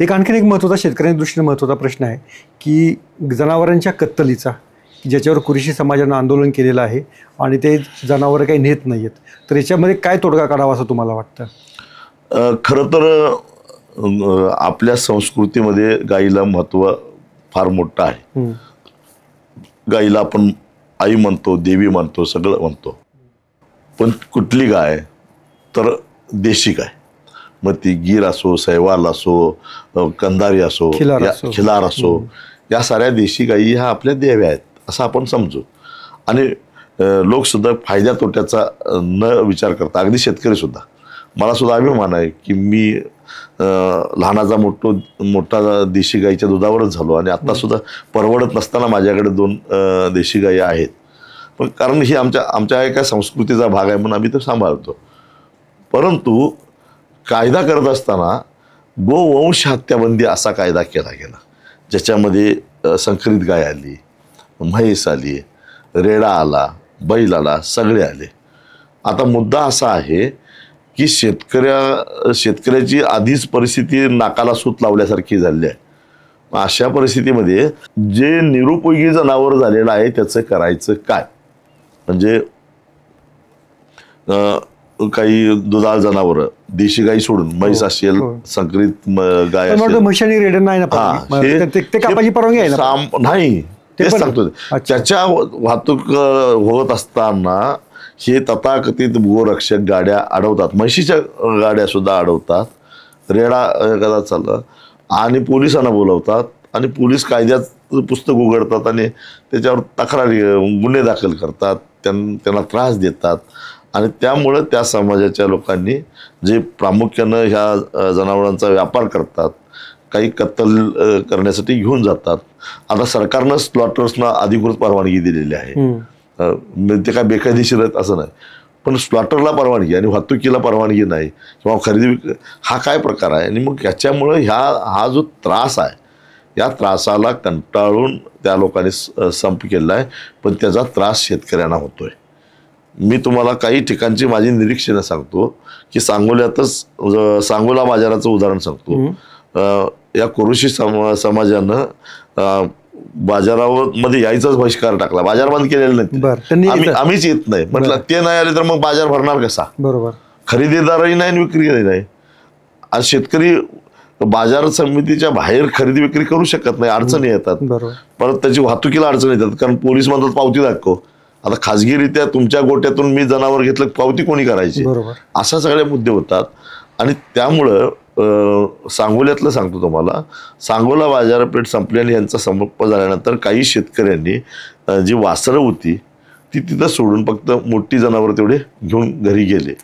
एक आणखीन एक महत्त्वाचा शेतकऱ्यांच्या दृष्टीने महत्त्वाचा प्रश्न आहे की जनावरांच्या कत्तलीचा, ज्याच्यावर कुरेशी समाजानं आंदोलन केलेलं आहे आणि ते जनावरं काही नेत नाही आहेत, तर याच्यामध्ये काय तोडगा काढावा असं तुम्हाला वाटतं? खरं तर आपल्या संस्कृतीमध्ये गाईला महत्त्व फार मोठं आहे. गाईला आपण आई म्हणतो, देवी म्हणतो, सगळं म्हणतो. पण कुठली गाय तर देशी गाय, मग ती गीर असो, सैवाल असो, कंधारी असो, खिलार असो, या साऱ्या देशी गायी ह्या आपल्या देव्या आहेत असं आपण समजू. आणि लोकसुद्धा फायद्या तोट्याचा न विचार करता, अगदी शेतकरी सुद्धा, मला सुद्धा अभिमान आहे की मी लहानाचा मोठा देशी गाईच्या दुधावरच झालो आणि आता सुद्धा परवडत नसताना माझ्याकडे 2 देशी गायी आहेत. पण कारण ही आमच्या एका संस्कृतीचा भाग आहे म्हणून आम्ही तो सांभाळतो. परंतु कायदा करत असताना गोवंश हत्याबंदी असा कायदा केला गेला, ज्याच्यामध्ये संकरित गाय आली, म्हैस आली, रेडा आला, बैल आला, सगळे आले. आता मुद्दा असा आहे की शेतकऱ्याची आधीच परिस्थिती नाकाला सूत लावल्यासारखी झाली आहे. अशा परिस्थितीमध्ये जे निरुपयोगी जनावर झालेलं आहे त्याचं करायचं काय? म्हणजे काही दुधाळ जनावर, देशी गाई सोडून म्हैस असेल, संकरित गाय असेल, नाही तेच सांगतो, त्याच्या वाहतूक होत असताना हे तथाकथित गोरक्षक गाड्या अडवतात, म्हशीच्या गाड्या सुद्धा अडवतात, रेडा एखादा चालला आणि पोलिसांना बोलवतात आणि पोलीस कायद्याचं पुस्तक उघडतात आणि त्याच्यावर तक्रारी, गुन्हे दाखल करतात, त्यांना त्रास देतात. आणि त्यामुळं त्या समाजाच्या लोकांनी जे प्रामुख्यानं ह्या जनावरांचा व्यापार करतात, काही कत्तल करण्यासाठी घेऊन जातात. आता सरकारनं स्लॉटर्सना अधिकृत परवानगी दिलेली आहे, ते काय बेकायदेशीर आहेत असं नाही, पण स्लॉटरला परवानगी आणि वाहतुकीला परवानगी नाही किंवा खरेदी, हा काय प्रकार आहे? आणि मग याच्यामुळं हा जो त्रास आहे, या त्रासाला कंटाळून त्या लोकांनी संप केला आहे, पण त्याचा त्रास शेतकऱ्यांना होतोय. मी तुम्हाला काही ठिकाणची माझी निरीक्षणं सांगतो की सांगोला बाजाराचं उदाहरण सांगतो. या कुरुशी समाजानं बाजारामध्ये यायचाच बहिष्कार टाकला, बाजार बंद केलेला नाही, आम्हीच येत नाही म्हटलं. ते नाही आले तर मग बाजार भरणार कसा? बरोबर, खरेदीदारही नाही आणि विक्रीही नाही. आज शेतकरी बाजार समितीच्या बाहेर खरेदी विक्री करू शकत नाही, अडचणी येतात, परत त्याची वाहतुकीला अडचणी येतात, कारण पोलीस म्हणतात पावती दाखव. आता खाजगीरित्या तुमच्या गोट्यातून मी जनावर घेतलं, पावती कोणी करायची? अशा सगळे मुद्दे होतात. आणि त्यामुळं सांगोल्यातलं सांगतो तुम्हाला, सांगोला बाजारपेठ संपली आणि यांचा संप झाल्यानंतर काही शेतकऱ्यांनी जी वासरं होती ती तिथं सोडून फक्त मोठी जनावर तेवढे घेऊन घरी गेले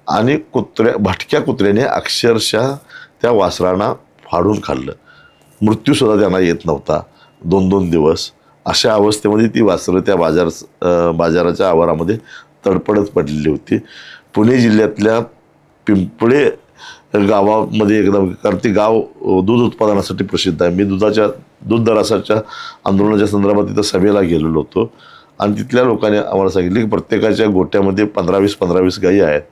आणि भटक्या कुत्र्याने अक्षरशः त्या वासरांना फाडून खाल्लं. मृत्यूसुद्धा त्यांना येत नव्हता 2-2 दिवस. अशा अवस्थेमध्ये ती वासरं त्या बाजाराच्या आवारामध्ये तडपडत पडलेली होती. पुणे जिल्ह्यातल्या पिंपळे गावामध्ये एकदम, कारण ते गाव दूध उत्पादनासाठी प्रसिद्ध आहे. मी दूध दरासाच्या आंदोलनाच्या संदर्भात तिथं सभेला गेलेलो होतो आणि तिथल्या लोकांनी आम्हाला सांगितले की प्रत्येकाच्या गोट्यामध्ये 15-20 गायी आहेत.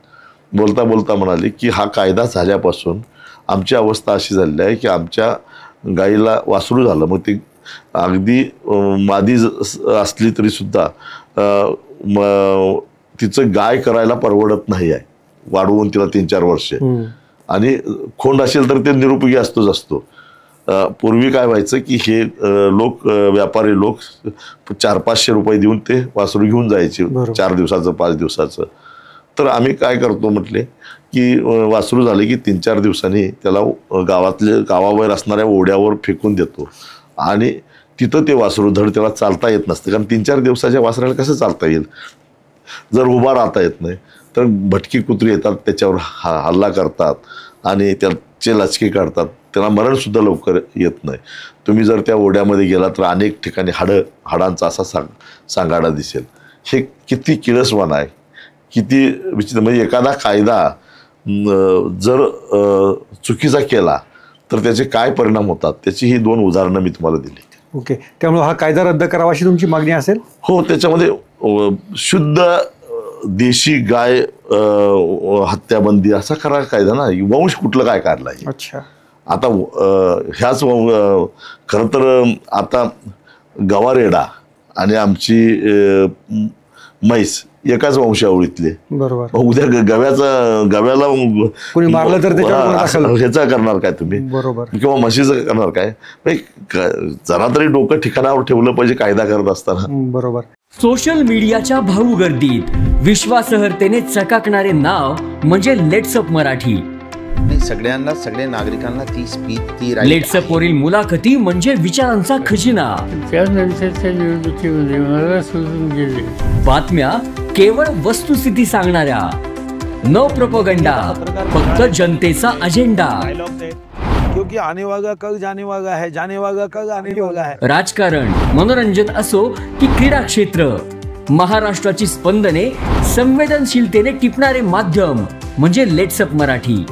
बोलता बोलता म्हणाले की हा कायदा झाल्यापासून आमची अवस्था अशी झालेली आहे की आमच्या गाईला वासरू झालं, मग ती अगदी मादी असली तरी सुद्धा तिचं गाय करायला परवडत नाही आहे, वाढवून तिला 3-4 वर्षे. आणि खोंड असेल तर ते निरुपयोगी असतो. पूर्वी काय व्हायचं की हे व्यापारी लोक 400-500 रुपये देऊन ते वासरू घेऊन जायचे 4 दिवसाचं 5 दिवसाचं. तर आम्ही काय करतो म्हटले की वासरू झाले की 3-4 दिवसांनी त्याला गावाबाहेर असणाऱ्या ओढ्यावर फेकून देतो आणि तिथं ते वासरू धड त्याला चालता येत नसते, कारण 3-4 दिवसाच्या वासराला कसं चालता येईल? जर उभा राहता येत नाही तर भटकी कुत्री येतात, त्याच्यावर हल्ला करतात आणि त्याचे लचके काढतात, त्यांना मरणसुद्धा लवकर येत नाही. तुम्ही जर त्या ओढ्यामध्ये गेला तर अनेक ठिकाणी हाडांचा असा सांगाडा दिसेल. हे किती किळसवाणं आहे, किती विचित्र. म्हणजे एखादा कायदा जर चुकीचा केला तर त्याचे काय परिणाम होतात त्याची ही 2 उदाहरणं मी तुम्हाला दिली. ओके, त्यामुळे हा कायदा रद्द करावा अशी तुमची मागणी असेल? हो, त्याच्यामध्ये शुद्ध देशी गाय हत्याबंदी असा करा कायदा ना, वंश कुठलं काय काढला. अच्छा. आता ह्याच खरं तर आता गवारेडा आणि आमची म्हैस एकाच वंशावळीतले. बरोबर. उद्या गव्याला कोणी मारलं तर ह्याचा करणार काय तुम्ही? बरोबर. किंवा म्हशीचं करणार काय? जरा तरी डोकं ठिकाणावर ठेवलं पाहिजे कायदा करत असताना. बरोबर. सोशल मीडियाच्या भाऊ गर्दीत विश्वासार्हतेने चकाकणारे नाव म्हणजे लेट्सअप मराठी. सगळ्यांना, सगळ्या नागरिकांना ती स्पीच, ती लेट्सअप वरील मुलाखती म्हणजे विचारांचा खजिना. त्यानंतरच्या निवडणुकीमध्ये मला सोडून गेले. बातम्या केवळ वस्तुस्थिती सांगणाऱ्या, न प्रोपगंडा, फक्त जनतेचा अजेंडा. क्योंकि आने वाला कल जाने वाला है, जाने वाला कल आने वाला है. राजकारण, मनोरंजन असो की क्रीडा क्षेत्र, महाराष्ट्राची स्पंदने संवेदनशीलतेने टिपणारे माध्यम म्हणजे लेट्सअप मराठी.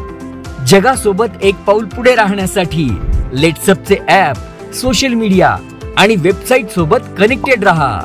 जगासोबत एक पाऊल पुढे राहण्यासाठी लेट्सअपचे ॲप, सोशल मीडिया आणि वेबसाईट सोबत कनेक्टेड रहा.